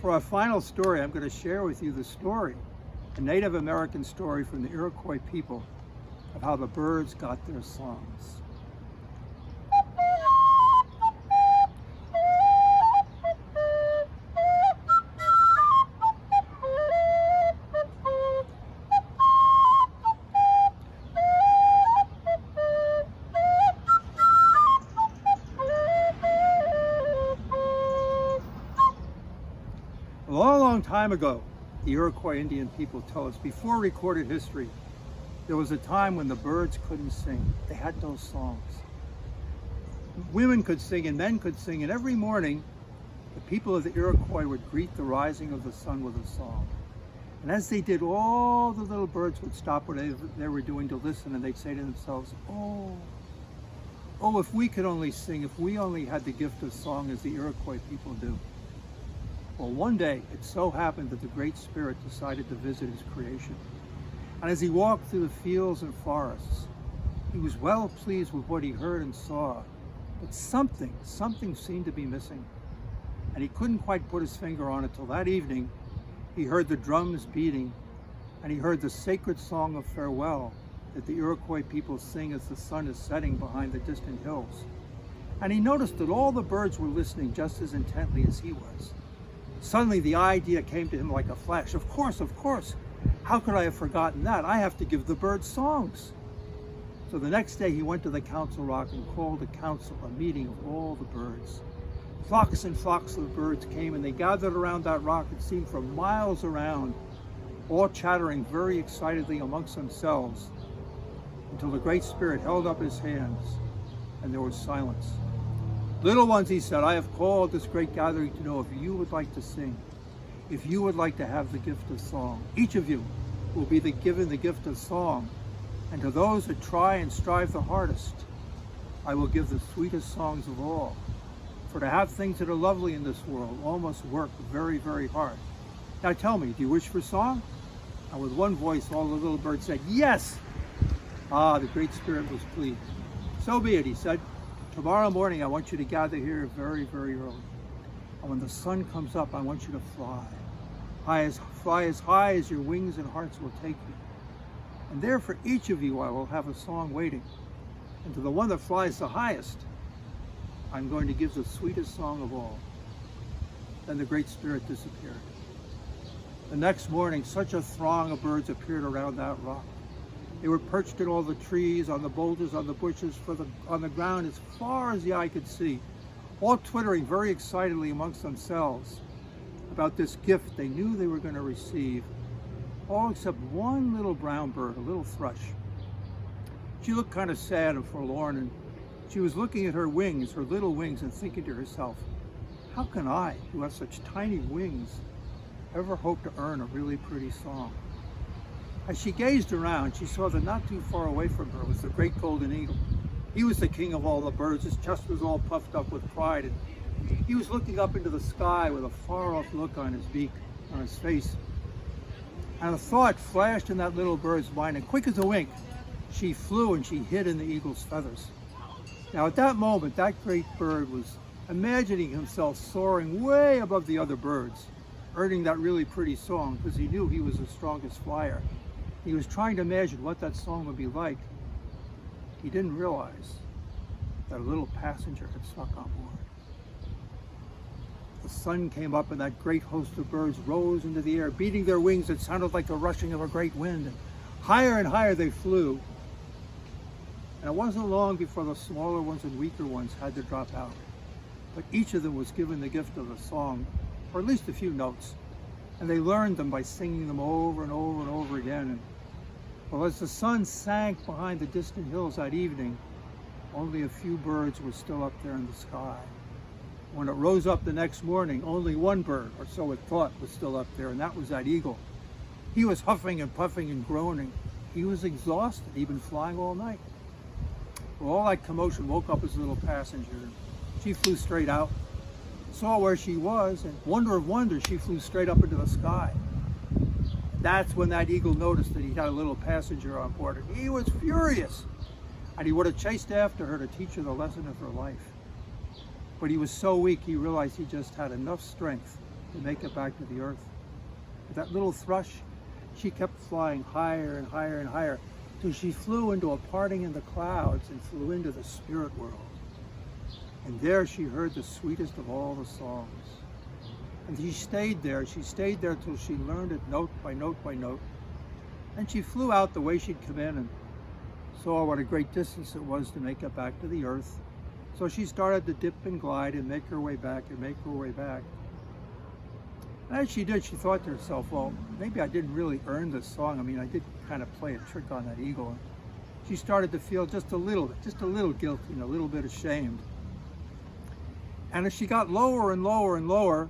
For our final story, I'm going to share with you the story, a Native American story from the Iroquois people of how the birds got their songs. A long time ago, the Iroquois Indian people tell us, before recorded history, there was a time when the birds couldn't sing. They had no songs. Women could sing and men could sing, and every morning, the people of the Iroquois would greet the rising of the sun with a song. And as they did, all the little birds would stop what they were doing to listen, and they'd say to themselves, oh, if we could only sing, if we only had the gift of song as the Iroquois people do. Well, one day, it so happened that the Great Spirit decided to visit his creation. And as he walked through the fields and forests, he was well pleased with what he heard and saw, but something seemed to be missing. And he couldn't quite put his finger on it till that evening, he heard the drums beating, and he heard the sacred song of farewell that the Iroquois people sing as the sun is setting behind the distant hills. And he noticed that all the birds were listening just as intently as he was. Suddenly the idea came to him like a flash. Of course. How could I have forgotten that? I have to give the birds songs. So the next day he went to the council rock and called a council, a meeting of all the birds. Flocks and flocks of birds came and they gathered around that rock, it seemed for miles around, all chattering very excitedly amongst themselves, until the Great Spirit held up his hands and there was silence. Little ones, he said, I have called this great gathering to know if you would like to sing, if you would like to have the gift of song. Each of you will be given the gift of song, and to those that try and strive the hardest, I will give the sweetest songs of all. For to have things that are lovely in this world, all must work very, very hard. Now tell me, do you wish for song? And with one voice, all the little birds said, yes! Ah, the Great Spirit was pleased. So be it, he said. Tomorrow morning, I want you to gather here very, very early. And when the sun comes up, I want you to fly. Fly as high as your wings and hearts will take you. And there for each of you, I will have a song waiting. And to the one that flies the highest, I'm going to give the sweetest song of all. Then the Great Spirit disappeared. The next morning, such a throng of birds appeared around that rock. They were perched in all the trees, on the boulders, on the bushes, on the ground as far as the eye could see, all twittering very excitedly amongst themselves about this gift they knew they were going to receive, all except one little brown bird, a little thrush. She looked kind of sad and forlorn, and she was looking at her wings, her little wings, and thinking to herself, how can I, who have such tiny wings, ever hope to earn a really pretty song? As she gazed around, she saw that not too far away from her was the great golden eagle. He was the king of all the birds. His chest was all puffed up with pride, and he was looking up into the sky with a far-off look on his beak, on his face. And a thought flashed in that little bird's mind, and quick as a wink, she flew and she hid in the eagle's feathers. Now at that moment, that great bird was imagining himself soaring way above the other birds, earning that really pretty song, because he knew he was the strongest flyer. He was trying to imagine what that song would be like. He didn't realize that a little passenger had snuck on board. The sun came up and that great host of birds rose into the air, beating their wings. It sounded like the rushing of a great wind. And higher they flew. And it wasn't long before the smaller ones and weaker ones had to drop out. But each of them was given the gift of a song, or at least a few notes. And they learned them by singing them over and over and over again. And well, as the sun sank behind the distant hills that evening, only a few birds were still up there in the sky. When it rose up the next morning, only one bird, or so it thought, was still up there, and that was that eagle. He was huffing and puffing and groaning. He was exhausted. He'd been flying all night. Well, all that commotion woke up his little passenger. She flew straight out, saw where she was, and wonder of wonders, she flew straight up into the sky. That's when that eagle noticed that he had a little passenger on board, and he was furious. And he would have chased after her to teach her the lesson of her life. But he was so weak, he realized he just had enough strength to make it back to the earth. But that little thrush, she kept flying higher and higher and higher till she flew into a parting in the clouds and flew into the spirit world. And there she heard the sweetest of all the songs. And she stayed there till she learned it note by note by note. And she flew out the way she'd come in and saw what a great distance it was to make it back to the earth. So she started to dip and glide and make her way back and make her way back. And as she did, she thought to herself, well, maybe I didn't really earn this song. I mean, I did kind of play a trick on that eagle. And she started to feel just a little guilty and a little bit ashamed. And as she got lower and lower and lower,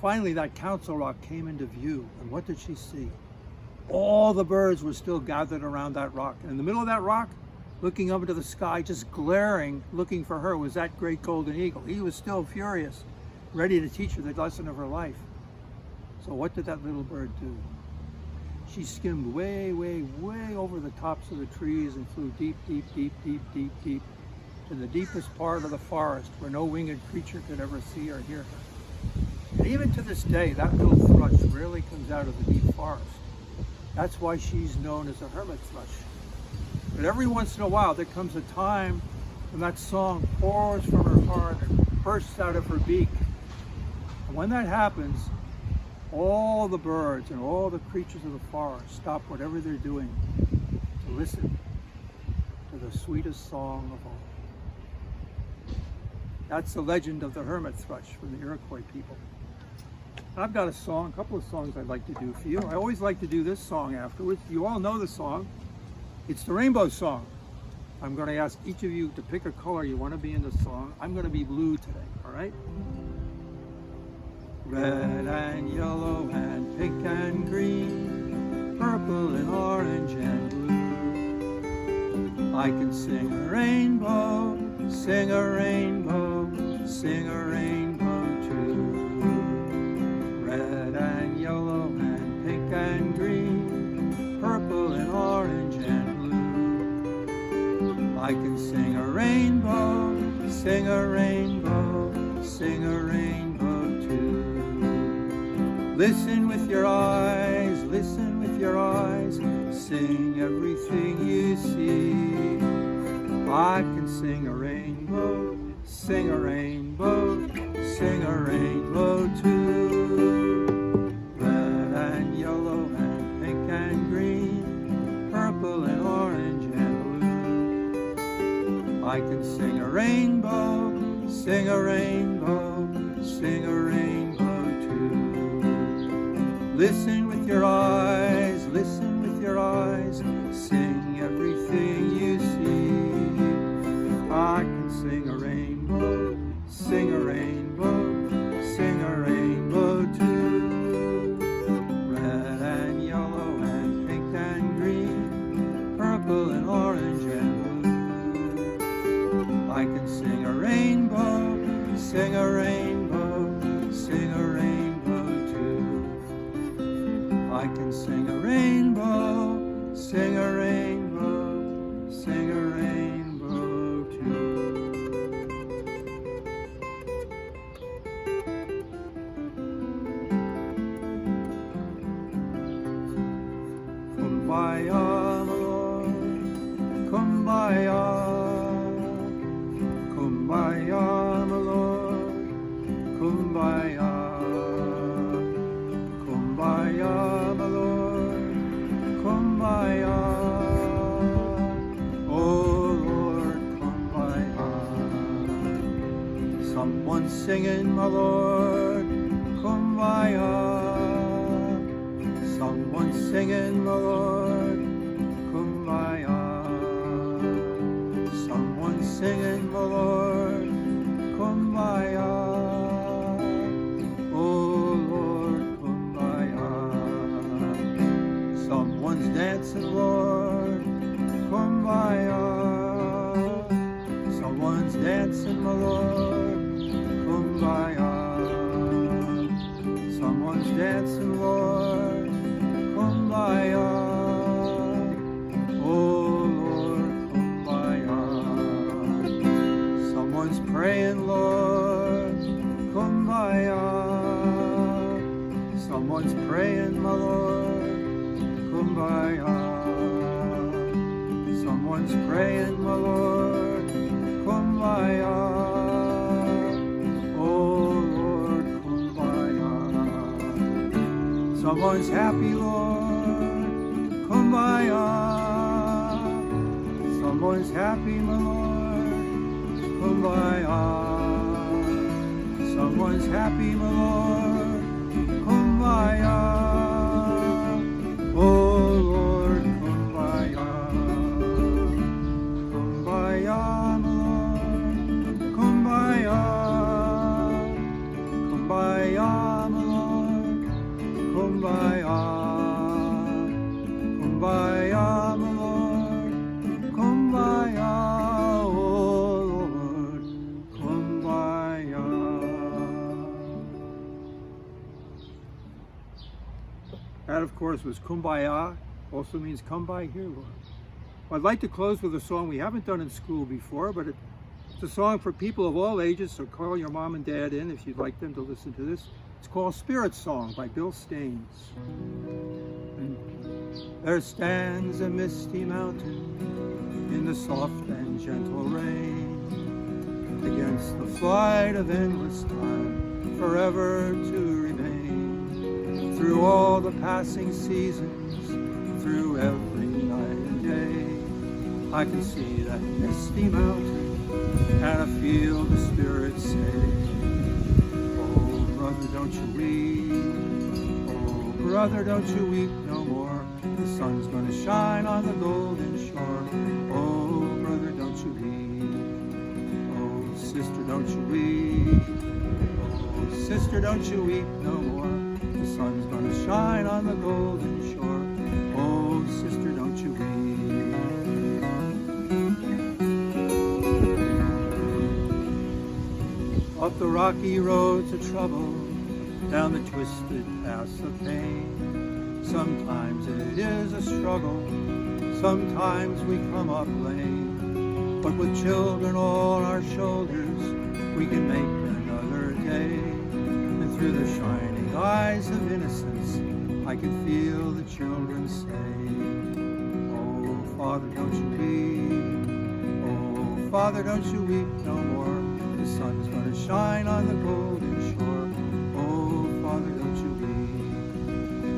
finally that council rock came into view. And what did she see? All the birds were still gathered around that rock. And in the middle of that rock, looking up into the sky, just glaring, looking for her, was that great golden eagle. He was still furious, ready to teach her the lesson of her life. So what did that little bird do? She skimmed way, way, way over the tops of the trees and flew deep, deep, deep, deep, deep, deep to the deepest part of the forest where no winged creature could ever see or hear her. And even to this day, that little thrush rarely comes out of the deep forest. That's why she's known as a hermit thrush. But every once in a while, there comes a time when that song pours from her heart and bursts out of her beak. And when that happens, all the birds and all the creatures of the forest stop whatever they're doing to listen to the sweetest song of all. That's the legend of the hermit thrush from the Iroquois people. I've got a couple of songs I'd like to do for you. I always like to do this song afterwards. You all know the song. It's the Rainbow Song. I'm going to ask each of you to pick a color you want to be in the song. I'm going to be blue today, all right? Red and yellow and pink and green, purple and orange and blue. I can sing a rainbow, sing a rainbow, sing a rainbow too. Red and yellow and pink and green, purple and orange and blue. I can sing a rainbow, sing a rainbow, sing a rainbow too. Listen with your eyes, listen with your eyes, sing everything you see. I can sing a rainbow, sing a rainbow, sing a rainbow too. Red and yellow and pink and green, purple and orange and blue. I can sing a rainbow, sing a rainbow, sing a rainbow too. Listen with your eyes, listen with your eyes, sing everything you see. I can sing a rainbow, sing a rainbow, sing a rainbow too. Red and yellow and pink and green, purple and orange and blue. I can sing a rainbow, sing a rainbow, sing a rainbow too. I can sing a rainbow, sing a rainbow, sing a rainbow too. Kumbaya, my Lord, kumbaya, kumbaya, my Lord, kumbaya, kumbaya, my Lord, kumbaya, oh Lord, kumbaya. Someone's singing, my Lord, kumbaya. Someone's singing, my Lord, kumbaya. Someone's singing, my Lord, kumbaya. Oh Lord, kumbaya. Someone's dancing, Lord, kumbaya. Someone's dancing, my Lord, kumbaya. Someone's dancing, Lord, kumbaya. Oh Lord, kumbaya. Someone's praying, Lord, kumbaya. Someone's praying, my Lord, kumbaya. Someone's praying, my Lord, kumbaya. Oh Lord, kumbaya. Someone's happy, Lord, kumbaya. Someone's happy, my Lord, kumbaya. Someone's happy, my Lord, kumbaya. Oh Lord, kumbaya. Kumbaya, my Lord, kumbaya. Kumbaya, my Lord, kumbaya. Kumbaya, my Lord, kumbaya. Oh Lord, kumbaya. That, of course, was Kumbaya, also means come by here, Lord. Well, I'd like to close with a song we haven't done in school before, but it's a song for people of all ages, so call your mom and dad in if you'd like them to listen to this. It's called Spirit Song by Bill Staines. And there stands a misty mountain in the soft and gentle rain, against the flight of endless time, forever to remain. Through all the passing seasons, through every night and day, I can see that misty mountain, and I feel the Spirit say, oh brother, don't you weep, oh brother, don't you weep no more, the sun's gonna shine on the golden shore, oh brother, don't you weep, oh sister, don't you weep, oh sister, don't you weep no more, the sun's gonna shine on the golden shore. Oh, sister, don't you weep. Up the rocky roads of trouble, down the twisted paths of pain. Sometimes it is a struggle, sometimes we come up lame. But with children on our shoulders, we can make another day. And through the shining eyes of innocence, I can feel the children say, oh, Father, don't you weep. Oh, Father, don't you weep no more. The sun's gonna shine on the golden shore. Oh, Father, don't you weep.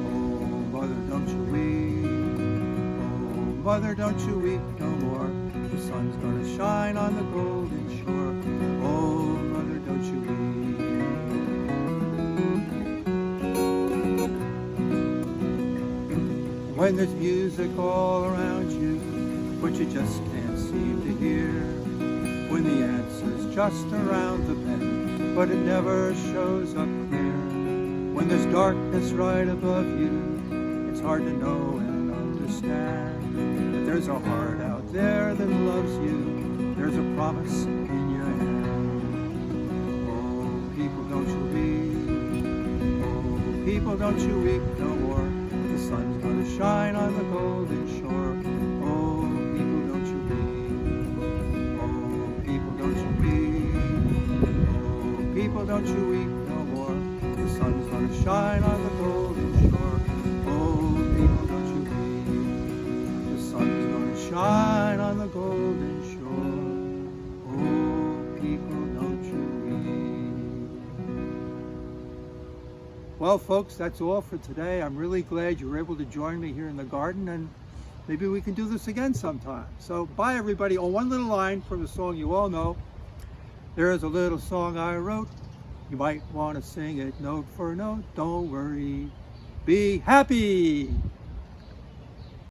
Oh, Mother, don't you weep. Oh, Mother, don't you weep no more. The sun's gonna shine on the golden shore. Oh, Mother, don't you weep. When there's music all around you, but you just can't seem to hear, when the answer's just around the bend, but it never shows up clear, when there's darkness right above you, it's hard to know and understand, but there's a heart out there that loves you, there's a promise in your hand. Oh, people, don't you weep. Oh, people, don't you weep no more. The sun's gonna shine on the golden shore. Oh, people, don't you weep. Oh, people, don't you weep. Oh, people, don't you weep no more. The sun's gonna shine on the golden shore. Oh, people, don't you weep. The sun's gonna shine on the golden shore. Oh, people, don't you weep. Well, folks, that's all for today. I'm really glad you were able to join me here in the garden, and maybe we can do this again sometime. So bye, everybody. Oh, one little line from a song you all know. There's a little song I wrote. You might want to sing it note for note. Don't worry. Be happy.